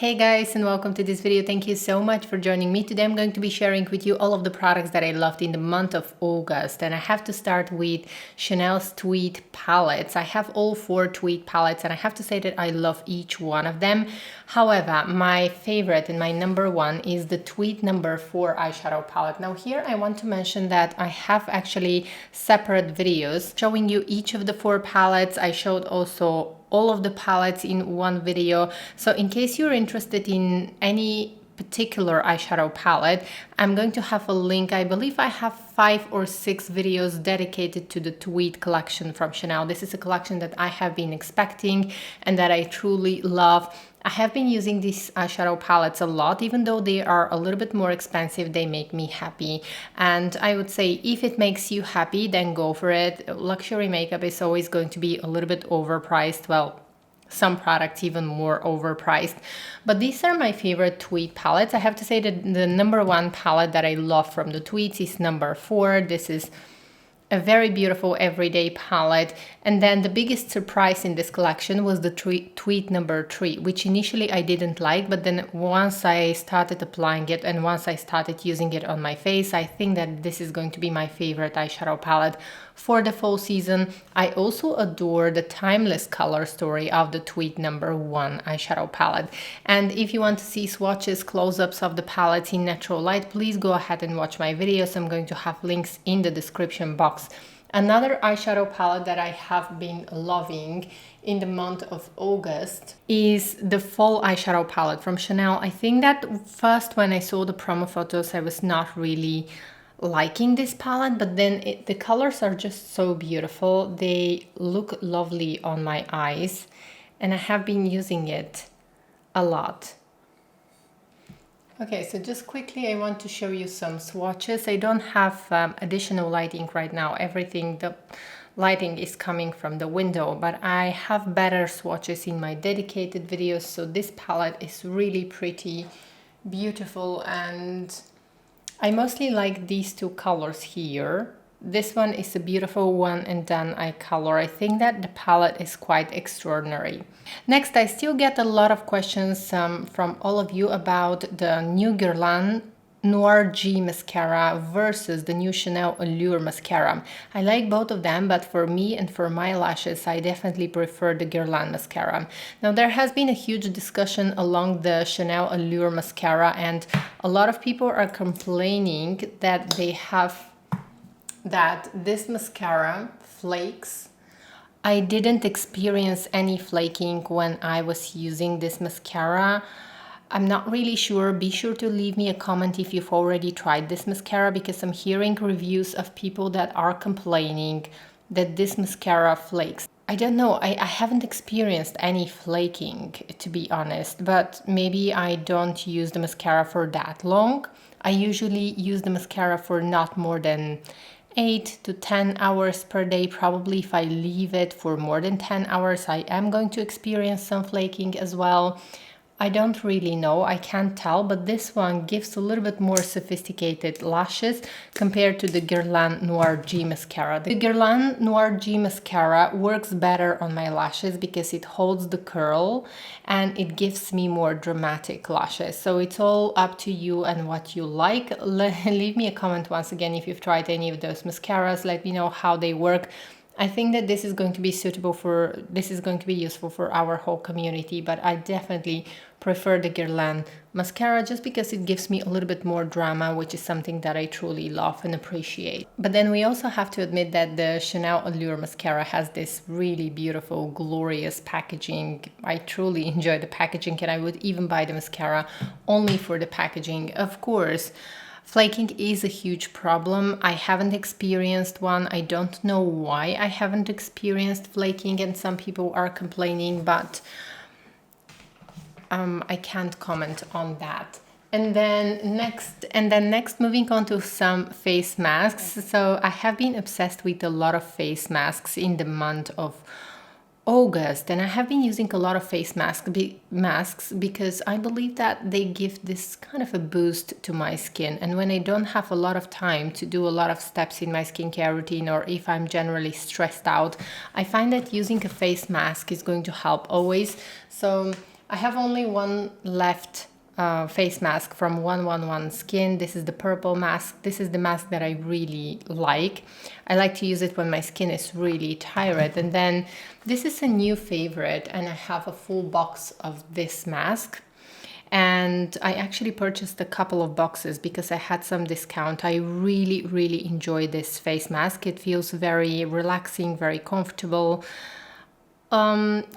Hey guys, and welcome to this video. Thank you so much for joining me. Today I'm going to be sharing with you all of the products that I loved in the month of August, and I have to start with Chanel's Tweed palettes. I have all 4 Tweed palettes and I have to say that I love each one of them. However, my favorite and my number one is the Tweed number 4 eyeshadow palette. Now here I want to mention that I have actually separate videos showing you each of the 4 palettes. I showed also all of the palettes in one video. So in case you're interested in any particular eyeshadow palette, I'm going to have a link. I believe I have 5 or 6 videos dedicated to the Tweed collection from Chanel. This is a collection that I have been expecting and that I truly love. I have been using these eyeshadow palettes a lot. Even though they are a little bit more expensive, they make me happy. And I would say if it makes you happy, then go for it. Luxury makeup is always going to be a little bit overpriced. Well, some products even more overpriced. But these are my favorite Tweed palettes. I have to say that the number 1 palette that I love from the Tweeds is number 4. This is a very beautiful everyday palette. And then the biggest surprise in this collection was the Tweed number 3, which initially I didn't like, but then once I started applying it and once I started using it on my face, I think that this is going to be my favorite eyeshadow palette for the fall season. I also adore the timeless color story of the Tweed number 1 eyeshadow palette. And if you want to see swatches, close-ups of the palettes in natural light, please go ahead and watch my videos. I'm going to have links in the description box. Another eyeshadow palette that I have been loving in the month of August is the fall eyeshadow palette from Chanel. I think that first when I saw the promo photos, I was not really liking this palette, but then the colors are just so beautiful. They look lovely on my eyes and I have been using it a lot. Okay, so just quickly I want to show you some swatches. I don't have additional lighting right now. The lighting is coming from the window, but I have better swatches in my dedicated videos. So this palette is really pretty, beautiful, and I mostly like these 2 colors here. This one is a beautiful one and then eye color. I think that the palette is quite extraordinary. Next, I still get a lot of questions from all of you about the new Guerlain Noir G mascara versus the new Chanel Allure mascara. I like both of them, but for me and for my lashes, I definitely prefer the Guerlain mascara. Now, there has been a huge discussion along the Chanel Allure mascara, and a lot of people are complaining that this mascara flakes. I didn't experience any flaking when I was using this mascara. I'm not really sure. Be sure to leave me a comment if you've already tried this mascara, because I'm hearing reviews of people that are complaining that this mascara flakes. I don't know, I haven't experienced any flaking, to be honest, but maybe I don't use the mascara for that long. I usually use the mascara for not more than 8 to 10 hours per day. Probably if I leave it for more than 10 hours, I am going to experience some flaking as well. I don't really know, I can't tell, but this one gives a little bit more sophisticated lashes compared to the Guerlain Noir G mascara. The Guerlain Noir G mascara works better on my lashes because it holds the curl and it gives me more dramatic lashes. So it's all up to you and what you like. Leave me a comment once again if you've tried any of those mascaras. Let me know how they work. I think that this is going to be useful for our whole community, but I definitely prefer the Guerlain mascara just because it gives me a little bit more drama, which is something that I truly love and appreciate. But then we also have to admit that the Chanel Allure mascara has this really beautiful, glorious packaging. I truly enjoy the packaging and I would even buy the mascara only for the packaging. Of course, flaking is a huge problem. I haven't experienced one. I don't know why I haven't experienced flaking, and some people are complaining, but I can't comment on that. And then next, moving on to some face masks. So I have been obsessed with a lot of face masks in the month of August, and I have been using a lot of face masks because I believe that they give this kind of a boost to my skin. And when I don't have a lot of time to do a lot of steps in my skincare routine, or if I'm generally stressed out, I find that using a face mask is going to help always. So I have only one left face mask from 111 Skin. This is the purple mask. This is the mask that I really like. I like to use it when my skin is really tired. And then this is a new favorite, and I have a full box of this mask. And I actually purchased a couple of boxes because I had some discount. I really enjoy this face mask. It feels very relaxing, very comfortable,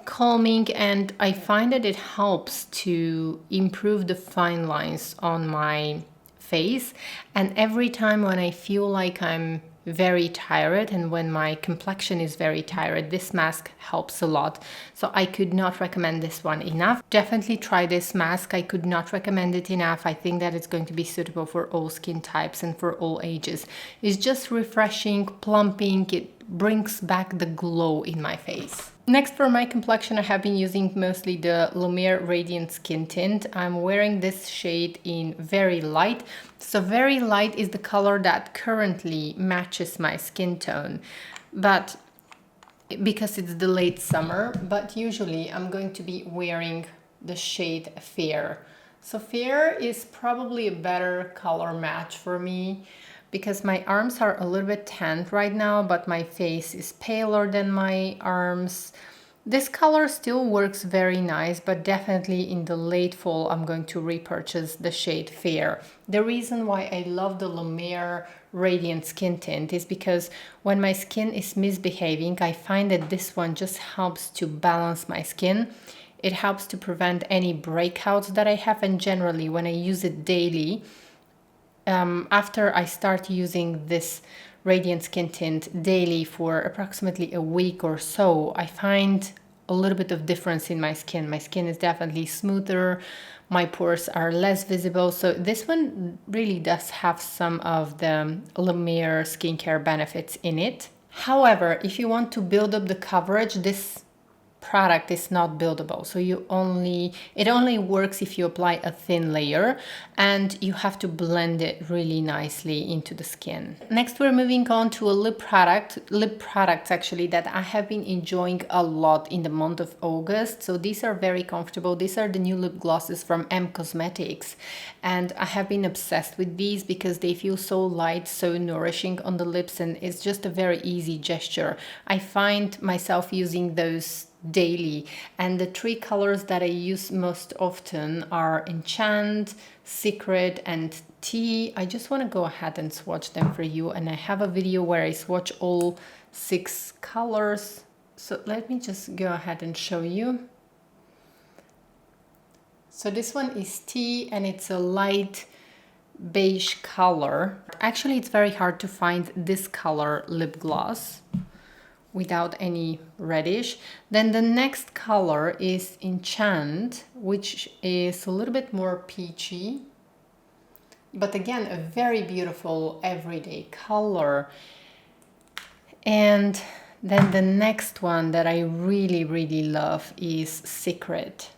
calming, and I find that it helps to improve the fine lines on my face. And every time when I feel like I'm very tired and when my complexion is very tired, this mask helps a lot. So I could not recommend this one enough. Definitely try this mask. I could not recommend it enough. I think that it's going to be suitable for all skin types and for all ages. It's just refreshing, plumping. It brings back the glow in my face. Next, for my complexion, I have been using mostly the Lumiere Radiant Skin Tint. I'm wearing this shade in Very Light. So Very Light is the color that currently matches my skin tone, but because it's the late summer, but usually I'm going to be wearing the shade Fair. So Fair is probably a better color match for me, because my arms are a little bit tanned right now, but my face is paler than my arms. This color still works very nice, but definitely in the late fall, I'm going to repurchase the shade Fair. The reason why I love the Lumiere Radiant Skin Tint is because when my skin is misbehaving, I find that this one just helps to balance my skin. It helps to prevent any breakouts that I have, and generally when I use it daily, after I start using this Radiant Skin Tint daily for approximately a week or so, I find a little bit of difference in my skin. My skin is definitely smoother, my pores are less visible. So this one really does have some of the Lumiere skincare benefits in it. However, if you want to build up the coverage, this product is not buildable. So it only works if you apply a thin layer, and you have to blend it really nicely into the skin. Next, we're moving on to a lip products actually that I have been enjoying a lot in the month of August. So these are very comfortable. These are the new lip glosses from M Cosmetics, and I have been obsessed with these because they feel so light, so nourishing on the lips, and it's just a very easy gesture. I find myself using those daily, and the three colors that I use most often are Enchant, Secret, and Tea. I just want to go ahead and swatch them for you, and I have a video where I swatch all 6 colors. So let me just go ahead and show you. So this one is Tea, and it's a light beige color. Actually, it's very hard to find this color lip gloss without any reddish. Then the next color is Enchant, which is a little bit more peachy, but again, a very beautiful everyday color. And then the next one that I really love is Secret.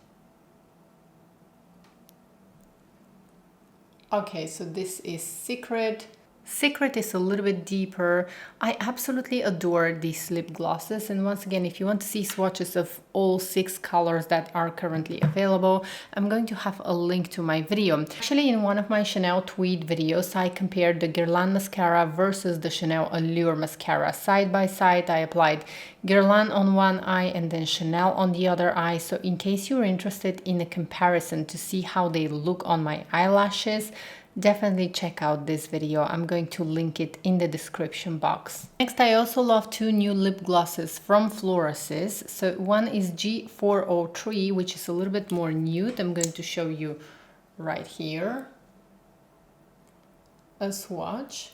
Okay, so this is Secret. Secret is a little bit deeper. I absolutely adore these lip glosses, and once again, if you want to see swatches of all 6 colors that are currently available, I'm going to have a link to my video. Actually, in one of my Chanel Tweed videos, I compared the Guerlain mascara versus the Chanel Allure mascara side by side. I applied Guerlain on one eye and then Chanel on the other eye. So in case you're interested in a comparison to see how they look on my eyelashes, definitely check out this video. I'm going to link it in the description box. Next, I also love 2 new lip glosses from Florasis. So one is G403, which is a little bit more nude. I'm going to show you right here a swatch,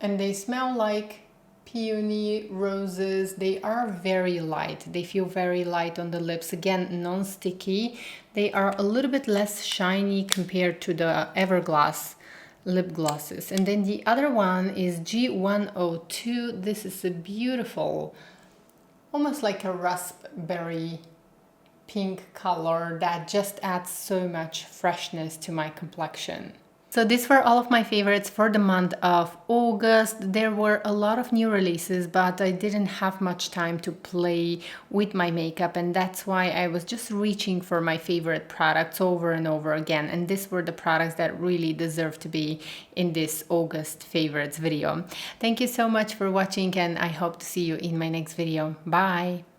and they smell like peony, roses. They are very light. They feel very light on the lips. Again, non-sticky. They are a little bit less shiny compared to the Everglass lip glosses. And then the other one is G102. This is a beautiful, almost like a raspberry pink color that just adds so much freshness to my complexion. So these were all of my favorites for the month of August. There were a lot of new releases, but I didn't have much time to play with my makeup, and that's why I was just reaching for my favorite products over and over again. And these were the products that really deserve to be in this August favorites video. Thank you so much for watching, and I hope to see you in my next video. Bye!